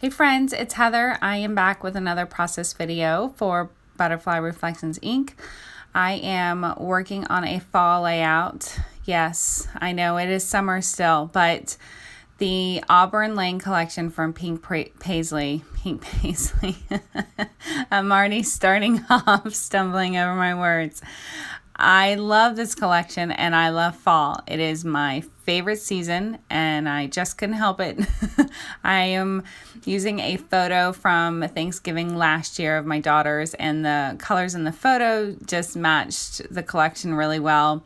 Hey friends, it's Heather. I am back with another process video for Butterfly Reflections Inc. I am working on a fall layout. Yes, I know it is summer still, but the Auburn Lane collection from Pink Paisley. I'm already starting off stumbling over my words. I love this collection and I love fall. It is my favorite season and I just couldn't help it. I am using a photo from Thanksgiving last year of my daughters, and the colors in the photo just matched the collection really well,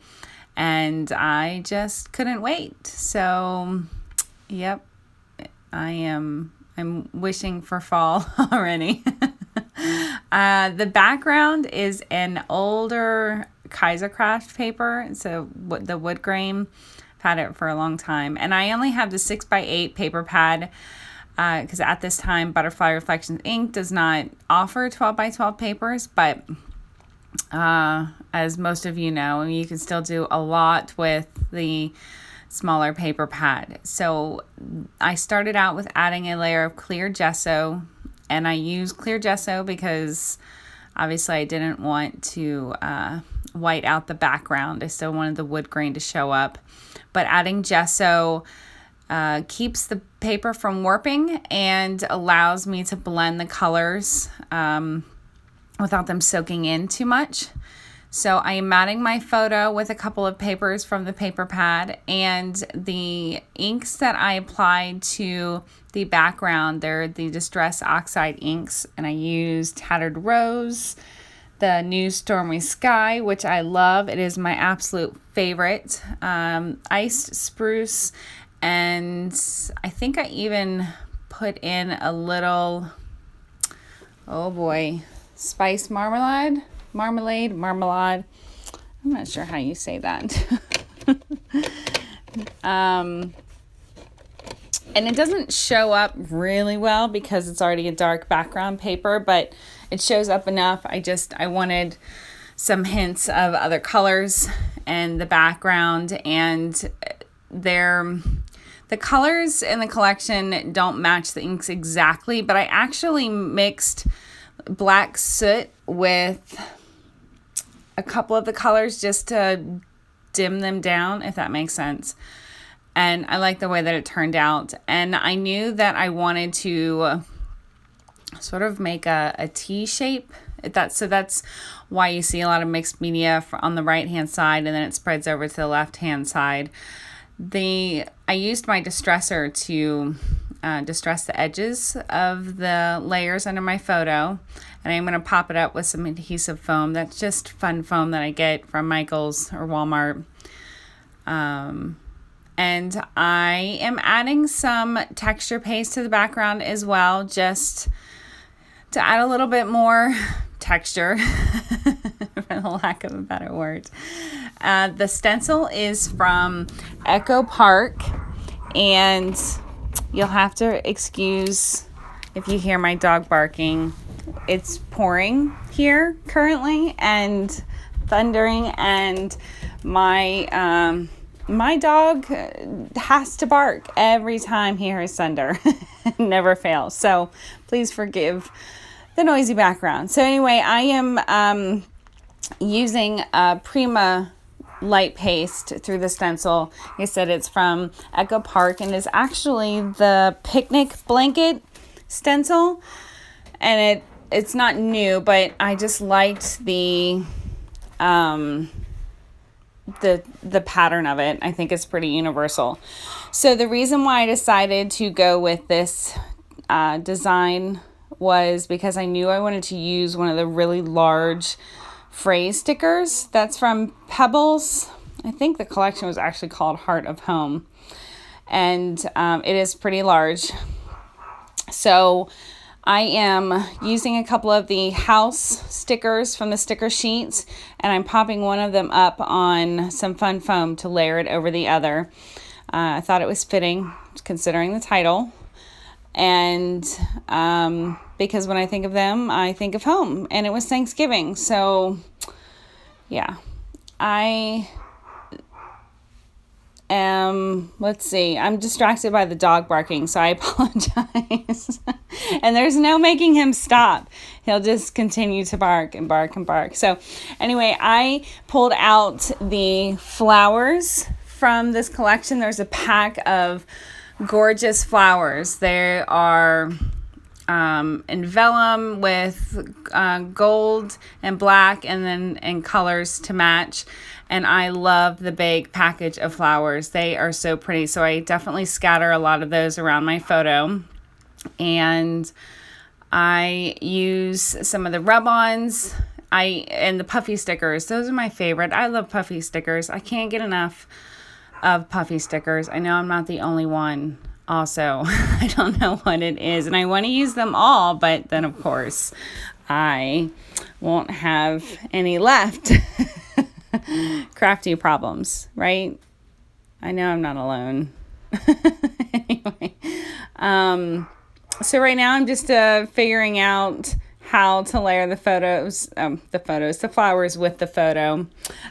and I just couldn't wait. So, yep, I'm wishing for fall already. The background is an older Kaisercraft paper, so the wood grain. I've had it for a long time, and I only have the 6x8 paper pad because at this time Butterfly Reflections Inc. does not offer 12x12 papers, but as most of you know, you can still do a lot with the smaller paper pad. So I started out with adding a layer of clear gesso, and I use clear gesso because obviously I didn't want to white out the background. I still wanted the wood grain to show up. But adding gesso keeps the paper from warping and allows me to blend the colors without them soaking in too much. So I am matting my photo with a couple of papers from the paper pad, and the inks that I applied to the background, they're the Distress Oxide inks, and I used Tattered Rose, the New Stormy Sky, which I love. It is my absolute favorite. Iced Spruce, and I think I even put in a little, oh boy, spice marmalade. I'm not sure how you say that. And it doesn't show up really well because it's already a dark background paper, but it shows up enough. I wanted some hints of other colors and the background, and the colors in the collection don't match the inks exactly, but I actually mixed black soot with a couple of the colors just to dim them down, if that makes sense. And I like the way that it turned out. And I knew that I wanted to sort of make a T shape. So that's why you see a lot of mixed media on the right hand side, and then it spreads over to the left hand side. I used my distressor to distress the edges of the layers under my photo, and I'm going to pop it up with some adhesive foam. That's just fun foam that I get from Michael's or Walmart. And I am adding some texture paste to the background as well, just to add a little bit more texture, for the lack of a better word. The stencil is from Echo Park, and you'll have to excuse if you hear my dog barking. It's pouring here currently and thundering, and my dog has to bark every time he hears thunder. Never fails. So please forgive the noisy background. So anyway, I am using Prima light paste through the stencil. Like I said, it's from Echo Park, and is actually the picnic blanket stencil, and it's not new, but I just liked the pattern of it. I think it's pretty universal. So the reason why I decided to go with this design was because I knew I wanted to use one of the really large phrase stickers. That's from Pebbles. I think the collection was actually called Heart of Home, and it is pretty large. So I am using a couple of the house stickers from the sticker sheets, and I'm popping one of them up on some fun foam to layer it over the other. I thought it was fitting considering the title, and because when I think of them, I think of home, and it was Thanksgiving. So yeah, I let's see, I'm distracted by the dog barking, so I apologize. And there's no making him stop. He'll just continue to bark and bark and bark. So anyway, I pulled out the flowers from this collection. There's a pack of gorgeous flowers. They are in vellum with gold and black, and then in colors to match. And I love the big package of flowers. They are so pretty. So I definitely scatter a lot of those around my photo. And I use some of the rub-ons and the puffy stickers. Those are my favorite. I love puffy stickers. I can't get enough of puffy stickers. I know I'm not the only one. Also, I don't know what it is, and I want to use them all, but then of course I won't have any left. Crafty problems, right? I know I'm not alone. Anyway, so right now I'm just figuring out how to layer the flowers with the photo.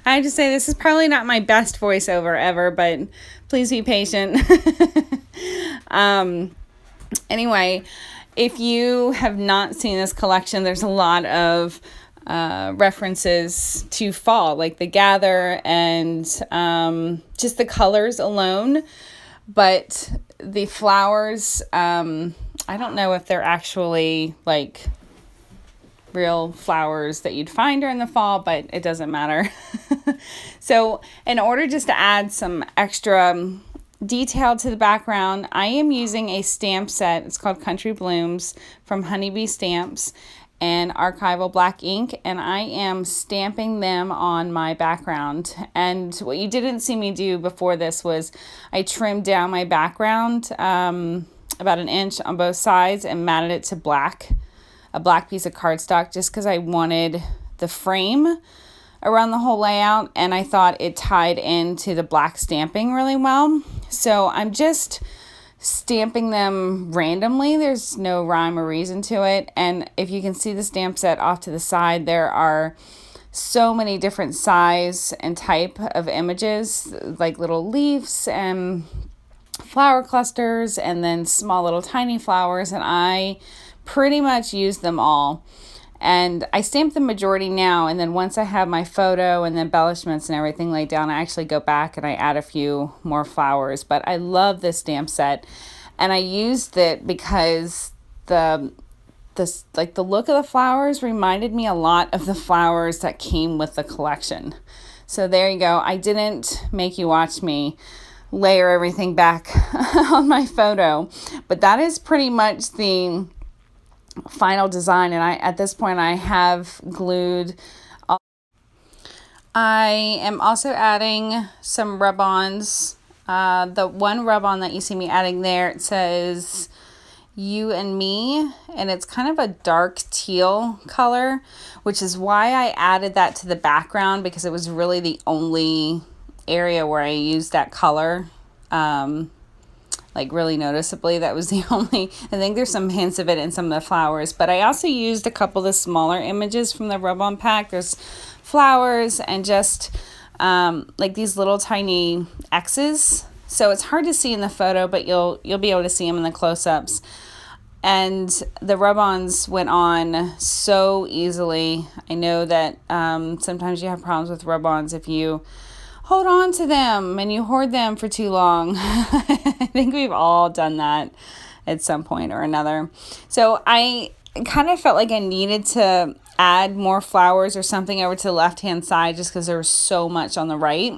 I have to say, this is probably not my best voiceover ever, but please be patient. Anyway, if you have not seen this collection, there's a lot of references to fall, like the gather and just the colors alone. But the flowers, I don't know if they're actually like real flowers that you'd find during the fall, but it doesn't matter. So in order just to add some extra detail to the background, I am using a stamp set. It's called Country Blooms from Honeybee Stamps and Archival Black ink, and I am stamping them on my background. And what you didn't see me do before this was I trimmed down my background about an inch on both sides and matted it to black, a black piece of cardstock, just because I wanted the frame around the whole layout, and I thought it tied into the black stamping really well. So I'm just stamping them randomly. There's no rhyme or reason to it. And if you can see the stamp set off to the side, there are so many different size and type of images, like little leaves and flower clusters, and then small little tiny flowers, and I pretty much use them all. And I stamp the majority now, and then once I have my photo and the embellishments and everything laid down, I actually go back and I add a few more flowers. But I love this stamp set, and I used it because the look of the flowers reminded me a lot of the flowers that came with the collection. So there you go. I didn't make you watch me layer everything back on my photo, but that is pretty much the final design. And at this point I have glued. I am also adding some rub-ons. The one rub-on that you see me adding there, it says You and Me, and it's kind of a dark teal color, which is why I added that to the background, because it was really the only area where I used that color. Like really noticeably, that was the only, I think there's some hints of it in some of the flowers, but I also used a couple of the smaller images from the rub-on pack. There's flowers and just like these little tiny X's. So it's hard to see in the photo, but you'll be able to see them in the close-ups. And the rub-ons went on so easily. I know that sometimes you have problems with rub-ons if you hold on to them and you hoard them for too long. I think we've all done that at some point or another. So I kind of felt like I needed to add more flowers or something over to the left-hand side just because there was so much on the right.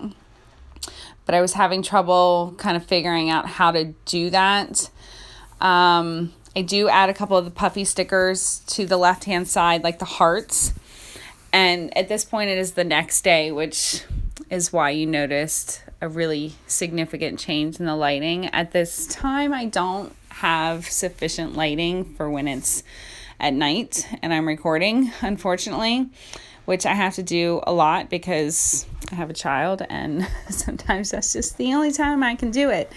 But I was having trouble kind of figuring out how to do that. I do add a couple of the puffy stickers to the left-hand side, like the hearts. And at this point, it is the next day, which is why you noticed a really significant change in the lighting. At this time, I don't have sufficient lighting for when it's at night and I'm recording, unfortunately, which I have to do a lot because I have a child, and sometimes that's just the only time I can do it.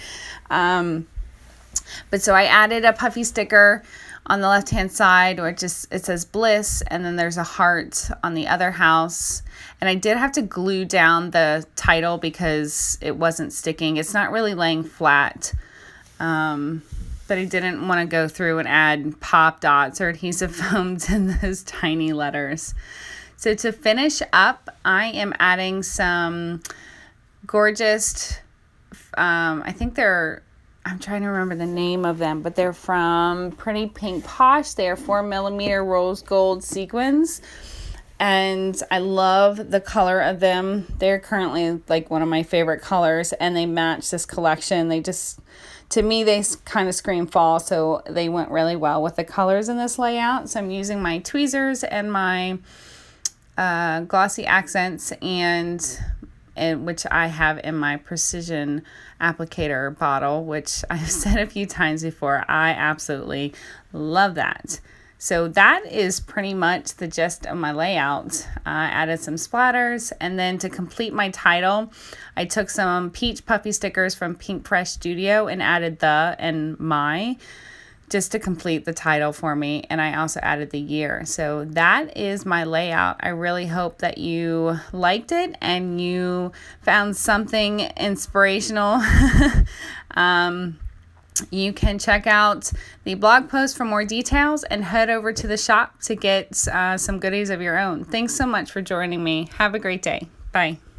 But so I added a puffy sticker on the left hand side, or it says bliss, and then there's a heart on the other house. And I did have to glue down the title because it wasn't sticking. It's not really laying flat. But I didn't want to go through and add pop dots or adhesive foam to those tiny letters. So to finish up, I am adding some gorgeous, I'm trying to remember the name of them, but they're from Pretty Pink Posh. They are 4mm rose gold sequins. And I love the color of them. They're currently like one of my favorite colors, and they match this collection. To me, they kind of scream fall, so they went really well with the colors in this layout. So I'm using my tweezers and my glossy accents, and which I have in my precision applicator bottle, which I've said a few times before. I absolutely love that. So that is pretty much the gist of my layout. I added some splatters, and then to complete my title, I took some peach puffy stickers from Pink Fresh Studio and added the and my just to complete the title for me. And I also added the year. So that is my layout. I really hope that you liked it and you found something inspirational. You can check out the blog post for more details and head over to the shop to get some goodies of your own. Thanks so much for joining me. Have a great day. Bye.